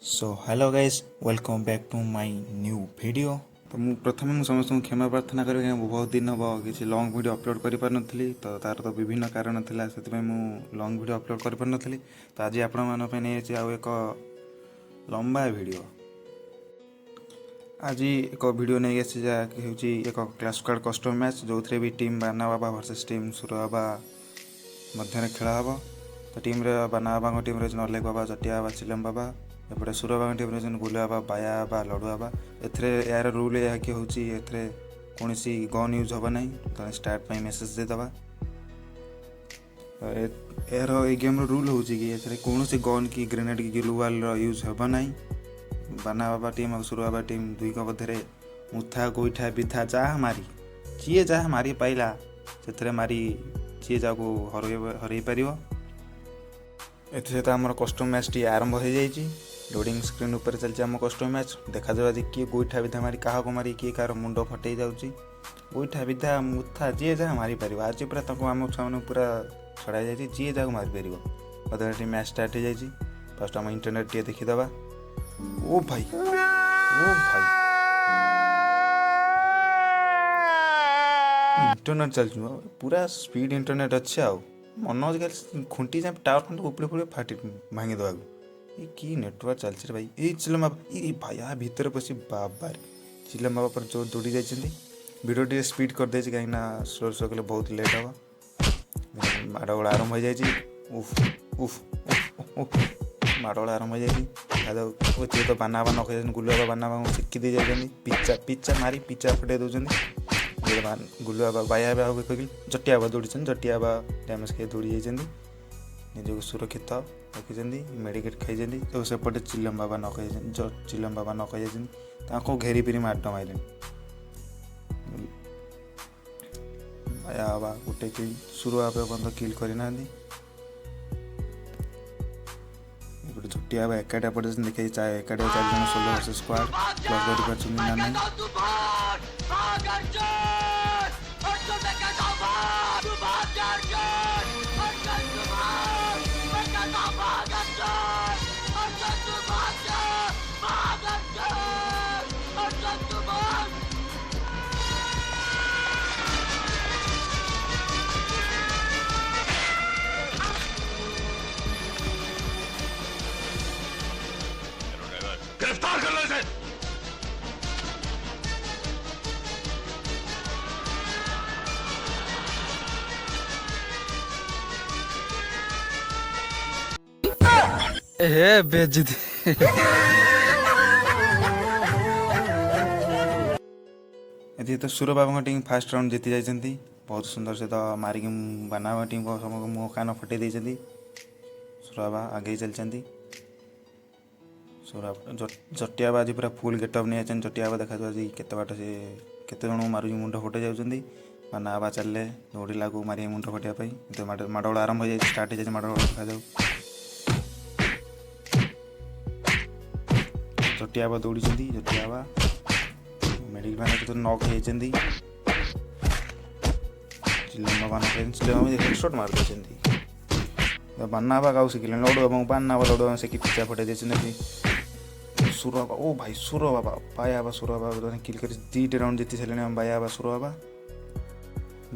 So hello guys, welcome back to my new video. तो प्रथम समस्त क्षमा प्रार्थना करी बहुत दिन हम किसी लॉन्ग वीडियो अपलोड कर पार नी। तो तार तो विभिन्न कारण था से लॉन्ग वीडियो अपलोड कर पार नी। तो आज आपण नहीं आउ एक लंबा वीडियो। आज एक वीडियो नहीं आसी जहाँकि एक क्लास स्क्वाड कस्टम मैच जो थे भी टीम बाना बाबा वर्सेस टीम सुरा बाबा मध्य खेल हम। तो टीम रे बाना बाबा टीम रे नलेक बाबा जटिया बाबा चिलम बाबा एपटे सुरा बाबा टीम रे गुला बाबा बाया बाबा लड़ुआ बाबा। यार रूल यह कि हूँ कौन गन यूज हम ना। तो स्टार्ट पर मेसेज देदबा। यार ये गेम रूल हूँ कि कौन गन कि ग्रेनेड कि ग्लूवाल यूज हम ना। बाना बाबा टीम और सुरा बाबा टीम दुई मध्य मुथा गोईठा बिथा जहाँ मारी किए जहाँ मारी पाइला से मारी किए जाको हर पार। सहित आम कस्टम मैच टी आरंभ हो जाए। लोडिंग स्क्रीन उपर चलती आम कस्टम मैच देखा आज किए गोईठा विधा मारी क्या मारी किए कार मुंड फटे जाऊँगी। गोईठा विधा मुथा जी जहाँ मारी पार। आज पूरा आम छुआ मैंने पूरा छड़ा जाए जी जहाँ मारी पार। बदले मैच स्टार्ट हो जाए। फास्ट आम इंटरनेट टे देखीदबा। ओ भाई इंटरनेट चलती पूरा स्पीड इंटरनेट अच्छे आ मन आज खुंटी जाए टावर खुंट उपड़े फुड़े फाटी भांगी देवा। ये कि नेटवर्क चलছে भाई। ये चिलम बाबा ये भाई यहाँ भितर पशि बाबार चिलम बाबा पर जो दौड़ी जाइए। वीडियो टे स्पीड कर दे कहीं स्लो स्लो कले बहुत लेट हम। माड़गोल आरंभ हो जाए। उफ उफ उफ माड़गोल आरंभ हो जाए। तो बाना बाबा नखे गुलुआ बाना बाबा शिखी दे जाए। पिचा पिचा मारी पिचा फटे दौरान गुलुआ बाबा बाया बाबा कह जटिया बाबा दौड़ी जटिया बाबा डैमेज खाई दौड़ी जाइए। निजक सुरक्षित रखी मेडिकेट खाई। तो सेपटे चिलम बाबा चिलम बाबा नख जाइए घेरी फिरी माड मारे। बाया बाबा गोटे किल सुरा बाबा बंद किल करना। झुटिया बाबा एकाटिया पड़े देखिए एकाटिया 4 जन सोलो वर्सेस स्क्वाड क्लॉक ना नहीं। गिरफ्तार कर लो इसे। बेइज्जती। ये तो सुर बाबा टीम फास्ट राउंड जीति जाती। बहुत सुंदर से तो मारिक बाना बाबा टीम को मुँह कान फटे देती। सुर बाबा आगे चलती। सुरा जटिया बाबा आज पूरा फुल गेटअप नहीं आए। जटिया बाबा देखा आज केते बाट से केते जन मारू मुंड फटे जाऊँगी। बाना बाबा चलले दौड़ी लागू मारे मुंड फटाई। तो माड़गोल आरंभ हो जाए स्टार्ट हो जाए। माड़गोल देखा जाऊ जटिया बाबा दौड़ी जटिया बाबा मेडिकल मैन तो नॉक हो जाती। चिलम बाबा हेडशॉट मार देते। बाना बाबा का शिखिले लड़ुआ बाना बाबा लड़ुआ से पिछा फटे देते। सुर बाबा ओ भाई सुर बाबा बाया बाबा सुर बाबा किल कर 2टे राउंड जीति सारे। बाया बाबा सुर बाबा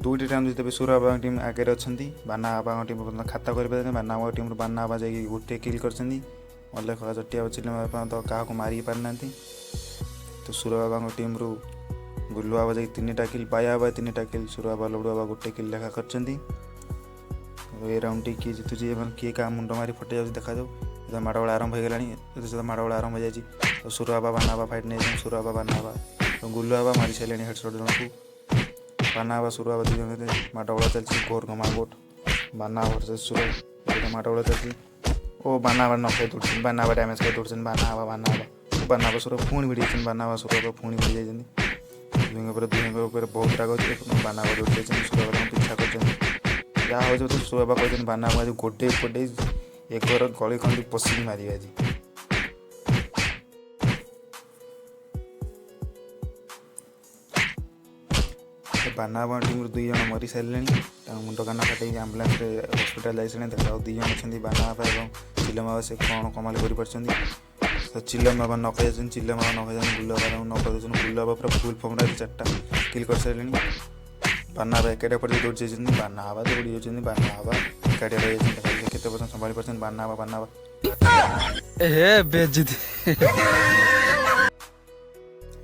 2टे राउंड जीते सुर बाबा टीम आगे अच्छा। बाना बाबा टीम खाता कर बाना बाबा टीम बाना बाबा जाकि गोटे किल कर अलेख जटिया चिलम बाबा तो क्या मारी पार ना। तो सुर बाबा टीम रू गुलु बाबा जाकि 3टा किल बाया बाबा 3टा किल सुर बाबा लड़ुआ बाबा गोटे किल लेखा कर। ये राउंड टी किए जीतुचे किए क्या मुंड मारी फटे जाऊँ देखा जाऊ। माड़गोल आरंभ हो गला। माड़गोल आरंभ हो जाए। तो सुर बाबा बाना बाबा फाइट नहीं सुर बाबा बाना बाबा तो गुलु बाबा मारी सारे हेडशॉट जन को। बाना बाबा सुर बाबा 2 जन माड़गोल चलती घोर घमाघोट बाना वर्सेस सुर माड़गोल चलती। ओ बाना बाबा नखे दौड़ बाना बाबा डैमेज खाई दौड़ बाना बाबा सुर पुणी भिड़ी बाना बाबा सुर बाबा पुणी भिड़ी जाइए। दुई बहुत राग अच्छे बाना बाबा दौड़ जाइए। सुर बाबा पिछा कर जहाँ हो सुर बाबा कहते बाना बाबा गोटे पटे एक घर गली खंडी पशिक मारे। आज बाना बाबा टीम 2 जन मरी सारे। मुंड कान फटे आम्बुलांस हस्पिटाल जाइए। 2 जन अच्छा बाना बाबा और चिलम बाबा से कौन कमाल कर। तो चिल्लम बाबा नक जाइए चिल्लम बाबा नक जाए गुल्लू बाबा नक देते गुल्लू बाबा पूरा फुल फर्म 4टा किल कर सारे बाना बाबा एकाटिया पड़े दौड़ जाइए बाना बाबा दौड़ी जाइए बाना बाबा एकाटिया रही केते पर्सेंट संभाली पार्सेंट बाना बाबा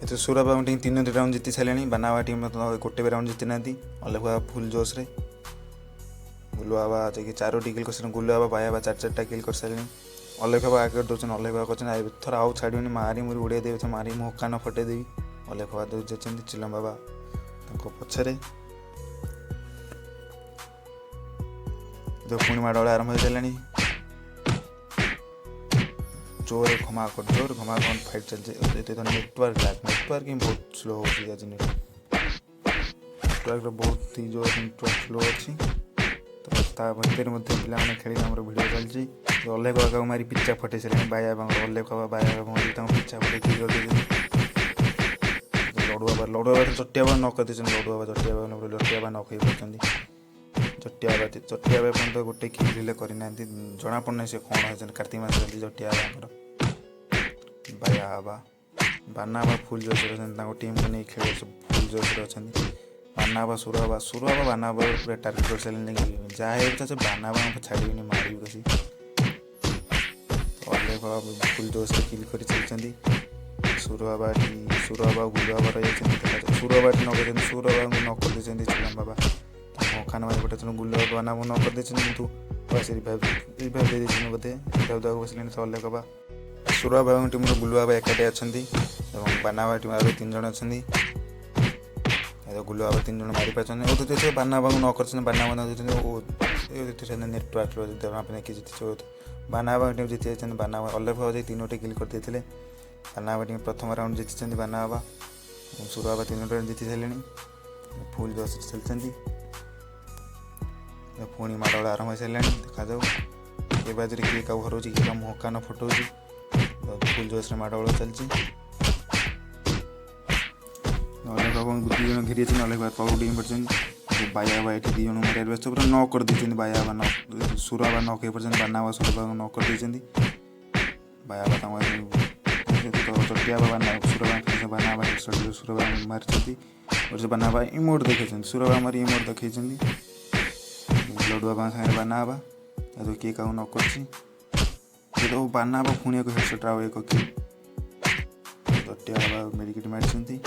ये सुरा बाबा टीम 3 राउंड जीति सारे बाना बाबा टीम गोटे भी राउंड जीति ना अलेख बाबा फुल जोश रे गुल्लू बाबा जाकि 4टी किल कर गुल्लू बाबा बाया बाबा 4टा किल कर सारे अलेख बाबा आगे दौन अलेख बाबा कहते थर आउ छाड़बनी मारी मुरी उड़े देवी मारी मो कान फटेदेवी अलेख बाबा दौड़ जाइए चिलम बाबा पछरे जो पुणी माड़ आरंभ हो सारे जोर घमाघट फाइट चलती नेटवर्क ही बहुत स्लो हो नेटवर्क बहुत ही जोर नेटवर्क स्लो अच्छी तो भितर पे खेल भिड चलती अलेख बाबा मारी पिचा फटे सारे बाया बाबा अलेख बाबा बाया बाबा पिचा फटे किल कर लड़ू बाबा चटिया बाबा नक देते लड़ू बाबा चटिया बाबा नक हो पार्टी चटिया बाबा तो गोटे किल करना जना पड़ना से कौन है कार्तिक मास चलती चटिया बाबा बाया बाबा बाना बाबा फुल जोश टीम को नहीं खेल फुल जोश अच्छा बाना बाबा सुरा बाबा बाना बाबा पूरा टार्गेट कर सारे जहाँ से बाना बाबा छाड़बनी मारी कसी अलेख बाबा फुल जोश किल कर चलती सुरा बाबा गुल्लू बाबा रही सुरा बाबा नक सुरा बाबा नक कर देते चिलम बाबा खाना मारी पटे गुल्लू बाबा बाना बाबा नक कर देते कितु बस रिवाइव दे देते बोधे रिवाइव देवा बसले तो अलेख बाबा सुरा बाबा टीम गुल्लू बाबा एकाटिया अच्छा बाना बाबा टीम 3 जन अच्छा गुल्लू बाबा 3 जन मारी पार्टी बाना बाबा न कर बाना बाबा नेटवर्क देखिए जीति बाना बाबा टीम जीति जाती बाना बाबा अलेख बाबा 3टे किल कर देते बाना बाबा टीम प्रथम राउंड जीति बाना बाबा सुरा बाबा 3 राउंड जीति सारे फुल जोश चलती पुणी माड़ आरंभ हो सारे देखा जाऊ ये बाजरे किए क्या हर किए मुह कान फटो फुल जोश माड़ चलती अलेख बाबा 2 जन घेरी अलेख बाबा तलू डिम पड़े बाया बाबा ये 2 जन मारे व्यस्त पूरा नक कर देते बाया बाबा सुरा बाबा नक हो पार्टी बाना बाबा सुरा बाबा नक कर देते बाया बाबा चटिया बाबा सुरा बाबा बाना बाबा सुरा बाबा मारी और से बाना बाबा इमोट देखे सुरा बाबा मारी इमोट देखे लड़ू बाबा सागे बाना बाबा जो किए क्या नक कर बाना बाबा पुणी एक हेडशॉट आउ एक किल चटिया बाबा मेडिकेट मारी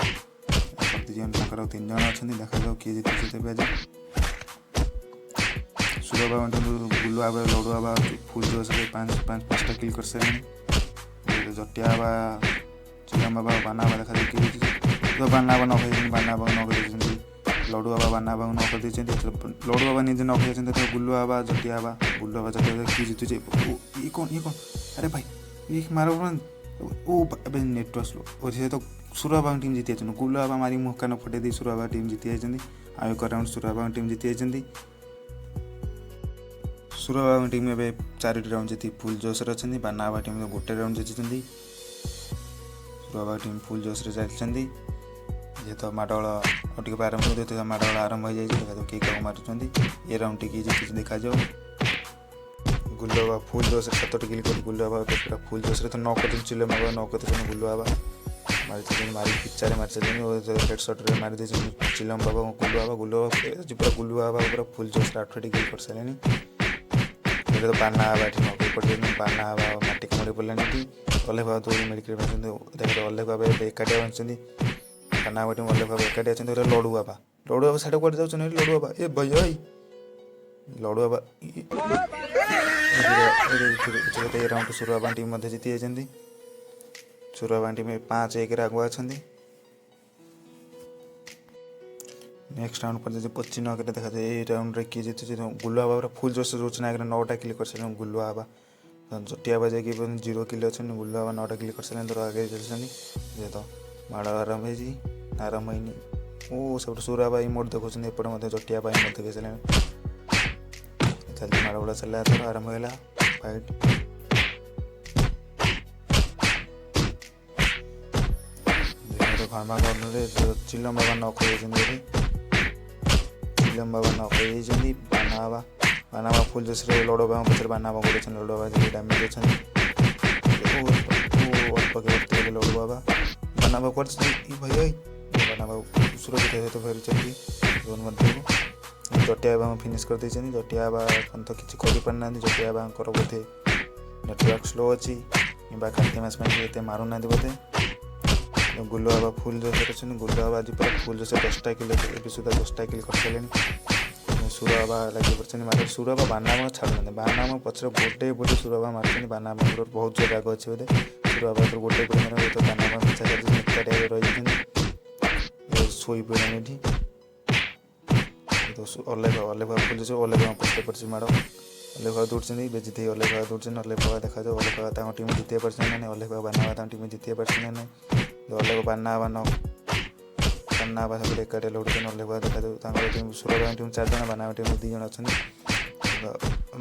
प्रतिजन 3 जन अच्छा देखा जाऊ किए जीति आज सुरा बाबा गुल्लू बाबा लड़ू बाबा फुल जोश 5टा किल कर सारे चटिया बाबा चिलम बाबा बाना बाबा देखा किए बाना बाबा नक बाना बाबा नक देते लड़ू बाबा बाना बाबा नक देते लड़ू बाबा निजे नक तो गुल्लू बाबा चटिया बाबा किए जीतु ये कौन अरे भाई ये मारो ओ नेटवर्क स्लो और तो सुरा बाबा टीम जीति जाती गुल्लू बाबा मारी मुह कान फटे दी सुरा बाबा टीम जीति जाती आउ एक राउंड सुरा बाबा टीम जीति जाती सुरा बाबा टीम ए 4टी राउंड जीति फुल जोश अच्छा बाना बाबा टीम गोटे राउंड जीति सुरा बाबा टीम फुल जोश चलती जेहेतु माड़गोल और आरंभ हो माड़गोल आरंभ हो जाए किए क्या मारुंट ये राउंड टी जीति देखा जाऊ गुल्लू बाबा फुल जोश 7टी किल कर गुल्लू बाबा पूरा फुल जोश तो नक कर चिलम बाबा नक कर गुल्लू बाबा मारी पिचारे मारी चलते हेडशॉट मारी दे चिलम बाबा गुल्लू बाबा पूरा गुल्लू बाबा पूरा फुल जोश 8टी किल कर सारे तो बाना बाबा नक पड़े बाना बाबा माटी कमड़ी पड़े अलेख बाबा तो मेडिकल देखते अलेख बाबा एकाटिया बचती बाना बाबा टीम अलेख बाबा एकाटिया अच्छा लड़ू बाबा साढ़े कड़े जाऊँ लड़ू बाबा ए भैया लड़ू बाबा राउंड सुरा बाबा टीम जीति जाती सुरा बाबा टीम 5-1 आगुआ अच्छा नेक्स्ट राउंड पर 25 नक देखा जाए ये राउंड रे किए जीतु गुल्लू बाबा फुल जोश रोचना 9टा किल कर सारे गुल्लू बाबा चटिया बाबा जाकि 0 किल अच्छा गुल्लू बाबा 9टा किल कर सारे तो आगे चलते जेहेतु माड़ आरंभ होनी ओ सब सुरा बाबा इमोट देखुं एपटे चटिया बाबा इमोट देखे सारे चलती माड़ गुड़ा चलला आरंभ होगा फाइट घरमा गर्नु चिलम बाबा नक चिलम बाबा नक बाना बाबा फुल जोश लड़ो बाबा पचर बाना बाबा गोटे लड़ो बाबा डैमेज अच्छा ବାନା ବାବୁ କୁଆଡ଼େ ଭାଇ ବାନା ବାବୁ ସୁରକ୍ଷିତ ସହିତ ଫେରୁଛନ୍ତି ଜୋନ୍ ମଧ୍ୟକୁ। ଜଟିଆ ବାବା ଫିନିସ୍ କରିଦେଇଛନ୍ତି। ଜଟିଆ ବାବା ତ କିଛି କରିପାରିନାହାନ୍ତି। ଜଟିଆ ବାବାଙ୍କର ବୋଧେ ନେଟୱାର୍କ ସ୍ଲୋ ଅଛି କିମ୍ବା କାର୍ତ୍ତିକ ମାସ ପାଇଁ ଏତେ ମାରୁନାହାନ୍ତି ବୋଧେ। ଗୁଲୁ ବାବା ଫୁଲ୍ ଜୋସରେ ଅଛନ୍ତି। ଗୁଲୁ ବାବା ଆଜି ପୁରା ଫୁଲ୍ ଜୋସରେ 10ଟା କିଲ୍ ଏବେ ସୁଦ୍ଧା 10ଟା କିଲ୍ କରିସାରିଲେଣି। ସୁର ବାବା ଲାଗି ପଡ଼ିଛନ୍ତି ମାରେ। ସୁର ବାବା ବାନା ବାବା ଛାଡ଼ୁନାହାନ୍ତି। ବାନା ବାବା ପଛରେ ଗୋଟେ ସୁର ବାବା ମାରୁଛନ୍ତି। ବାନା ବାବାଙ୍କର ବହୁତ ଜୋର ରାଗ ଅଛି ବୋଧେ। ସୁର ବାବା ଗୋଟେ ମାରେ ତ ବାନା ବାବା ପିଛା ଚାଲିଛନ୍ତି। ଏକାଠି ରହିଯାଇଛନ୍ତି ଶୋଇପଡ଼ିଲେଣି ଏଠି। ଅଲେଖ ବାବା ଫୁଲ୍ ଜୋସରେ ଅଲେଖ ବାବା ପଛରେ ପଡ଼ିଛି ମାଡ଼। ଅଲେଖ ବାବା ଦୌଡ଼ୁଛନ୍ତି ବେଜିତ ହେଇ ଅଲେଖ ବାବା ଦୌଡ଼ୁଛନ୍ତି। ଅଲେଖ ବାବା ଦେଖାଯାଉ ଅଲେଖ ବାବା ତାଙ୍କ ଟିମ୍ ଜିତିବା ପାରୁଛନ୍ତି ନା ନାହିଁ। ଅଲେଖ ବାବା ବାନା ବାବା ତାଙ୍କ ଟିମ୍ ଜିତିବା ପାରୁଛନ୍ତି ନା ନାହିଁ। ଅଲେଖ ବାନା ବାବା ସାଙ୍ଗରେ ଏକାଠି ଲଢ଼ୁଛନ୍ତି। ଅଲେଖ ବାବା ଦେଖାଯାଉ ତାଙ୍କର ଟିମ୍ ସୁର ବାବା ଟିମ୍ 4 ଜଣ ବାନା ବାବା ଟିମ୍ 2 ଜଣ ଅଛନ୍ତି।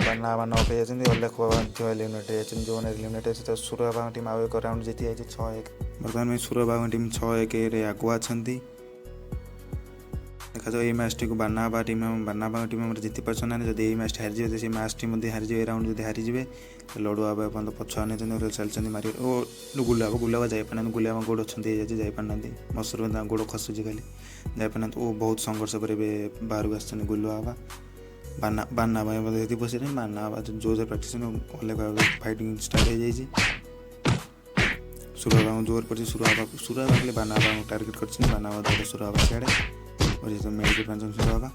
ବାନା ବାବା ନକ୍ ହେଇଯାଇଛନ୍ତି। ଅଲେଖ ବାବା ମଧ୍ୟ ଏଲିମିନେଟ୍ ହେଇଯାଇଛନ୍ତି। ଯେଉଁମାନେ ଏଲିମିନେଟ୍ ହେଇଛି ତ ସୁର ବାବାଙ୍କ ଟିମ୍ ଆଉ ଏକ ରାଉଣ୍ଡ ଜିତି ଯାଇଛି 6-1। ବର୍ତ୍ତମାନ ପାଇଁ ସୁର ବାବାଙ୍କ ଟିମ୍ 6-1ରେ ଆଗୁଆ ଅଛନ୍ତି। ଦେଖାଯାଉ ଏଇ ମ୍ୟାଚ୍ଟିକୁ ବାନା ବାବା ଟିମ୍ ଆମର ଜିତି ପାରୁଛନ୍ତି ନା। ଯଦି ଏଇ ମ୍ୟାଚ୍ଟି ହାରିଯିବେ ତ ସେଇ ମ୍ୟାଚ୍ଟି ମଧ୍ୟ ହାରିଯିବେ। ଏ ରାଉଣ୍ଡ ଯଦି ହାରିଯିବେ ଲଡ଼ୁ ବାବା ଏପର୍ଯ୍ୟନ୍ତ ପଛୁଆ ନେଇଛନ୍ତି ଚାଲିଛନ୍ତି ମାରି। ଓ ଗୁଲା ବାବା ଯାଇପାରୁନାହାନ୍ତି। ଗୁଲା ବାବା ଗୋଡ଼ ଅଛନ୍ତି ହେଇଯାଇଛି ଯାଇପାରୁନାହାନ୍ତି। ମସୁର ତାଙ୍କ ଗୋଡ଼ ଖସୁଛି ଖାଲି ଯାଇପାରୁନାହାନ୍ତି। ଓ ବହୁତ ସଂଘର୍ଷ ପରେ ଏବେ ବାହାରକୁ ଆସିଛନ୍ତି ଗୁଲୁ ବାବା। ବାନା ବାବା ମଧ୍ୟ ସେଠି ବସିଲେଣି। ବାନା ବାବା ଜୋରରେ ପ୍ରାକ୍ଟିସ୍ ଅଲେଖ ବାବା ଫାଇଟିଂ ଷ୍ଟାର୍ଟ ହେଇଯାଇଛି। ସୁର ବାବାଙ୍କୁ ଜୋର ପଡ଼ିଛି। ସୁର ବାବା ଖାଲି ବାନା ବାବାଙ୍କୁ ଟାର୍ଗେଟ୍ କରିଛନ୍ତି। ବାନା ବାବା ଧରିଲେ ସୁର ବାବା ସିଆଡ଼େ ମେଡ଼ିକେଟ୍ ପାଞ୍ଚ ସୁର ବାବା।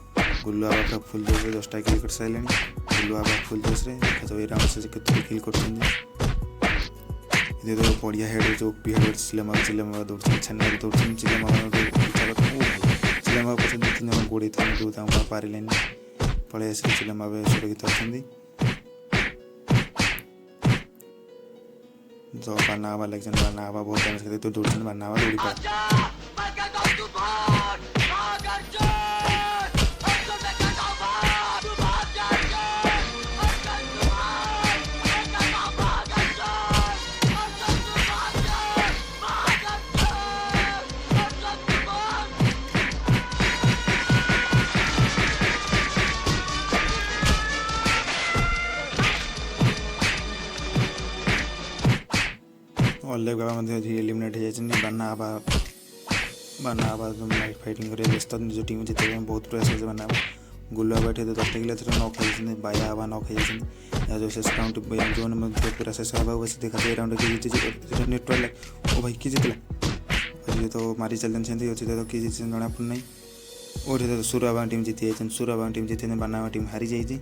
ଗୁଲୁ ବାବା ପୁରା ଫୁଲ୍ ଜୋସ୍ରେ 10ଟା କିଲ୍ କରିସାରିଲେଣି। ଗୁଲୁ ବାବା ଫୁଲ୍ ଜୋସ୍ରେ ଦେଖାଯାଉ ଏଇ ରାଉଣ୍ଡ ସେ କେତେ କିଲ୍ କରୁଛନ୍ତି। ଏଠି ବଢ଼ିଆ ହେଡ଼୍ ଯେଉଁ ହେଡ଼୍ ଚିଲେମ ବାବା ଦୌଡ଼ୁଛନ୍ତି। ଛେନାରେ ଦୌଡ଼ୁଛନ୍ତି। ଚିଲେମ ବାବା ଚିଲେମ ବାବା ପଛରେ 2-3 ଜଣ ଗୋଡ଼େଇଥାନ୍ତି ଯେଉଁ ତାଙ୍କୁ ପାରିଲେନି ପଳେଇ ଆସିଲେ। ଚିଲେମ ବାବା ସୁରକ୍ଷିତ ଅଛନ୍ତି। ବାନା ବାବା ଲାଗିଛନ୍ତି। ବାନା ବାବା ବହୁତ ଦୌଡ଼ୁଛନ୍ତି। ବାନା ବାବା ଦୌଡ଼ି ପାରେ ଅଲେଖ ବାବା ମଧ୍ୟ ଏଲିମିନେଟ୍ ହେଇଯାଇଛନ୍ତି। ବାନା ବାବା ଫାଇଟିଂ କରିବା ବ୍ୟସ୍ତ ନିଜ ଟିମ୍ ଜିତିବା ପାଇଁ ବହୁତ ପ୍ରୟାସ କରୁଛନ୍ତି। ବାନା ବାବା ଗୁଲୁ ବାବା ଏଠି 10ଟା କିଲ୍ ଏଥର ନକ୍ ହେଇଯାଇଛନ୍ତି। ବାୟା ବାବା ନକ୍ ହେଇଯାଇଛନ୍ତି। ଏହା ଯେଉଁ ଶେଷ ରାଉଣ୍ଡ ଯେଉଁମାନେ ମଧ୍ୟ ପୁରା ଶେଷ ହେବାକୁ ବସି ଦେଖାଯାଉ ଏ ରାଉଣ୍ଡ କିଏ ଜିତିଛି। ନେଟୱାର୍କ ଓ ଭାଇ କିଏ ଜିତିଲା ତ ମାରି ଚାଲିଛନ୍ତି ସେମିତି ଅଛି ତ କିଏ ଜିତିଛନ୍ତି ଜଣାପଡ଼ୁନାହିଁ। ଓଠି ସୁର ବାବାଙ୍କ ଟିମ୍ ଜିତି ଯାଇଛନ୍ତି। ସୁର ବାବାଙ୍କ ଟିମ୍ ଜିତିଛନ୍ତି। ବାନା ବାବା ଟିମ୍ ହାରିଯାଇଛି।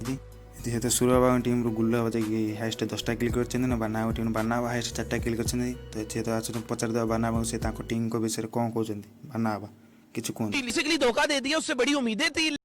ଯେହେତୁ ସୁର ବାବାଙ୍କ ଟିମ୍ରୁ ଗୁଲୁ ବାବା ଯାଇକି ହାଏଷ୍ଟ 10ଟା କିଲ୍ କରିଛନ୍ତି ନା ବାନା ବାବା ଟିମ୍ ହାଏଷ୍ଟ 4ଟା କିଲ୍ କରିଛନ୍ତି। ତ ଯେହେତୁ ଆସୁଛନ୍ତି ପଚାରିଦେବା ବାନା ବାବୁ ସେ ତାଙ୍କ ଟିମ୍ଙ୍କ ବିଷୟରେ କ'ଣ କହୁଛନ୍ତି। ବାନା ବାବା କିଛି କୁହନ୍ତୁ। बेसिकली धोखा दे दिया उससे बड़ी उम्मीदें थी।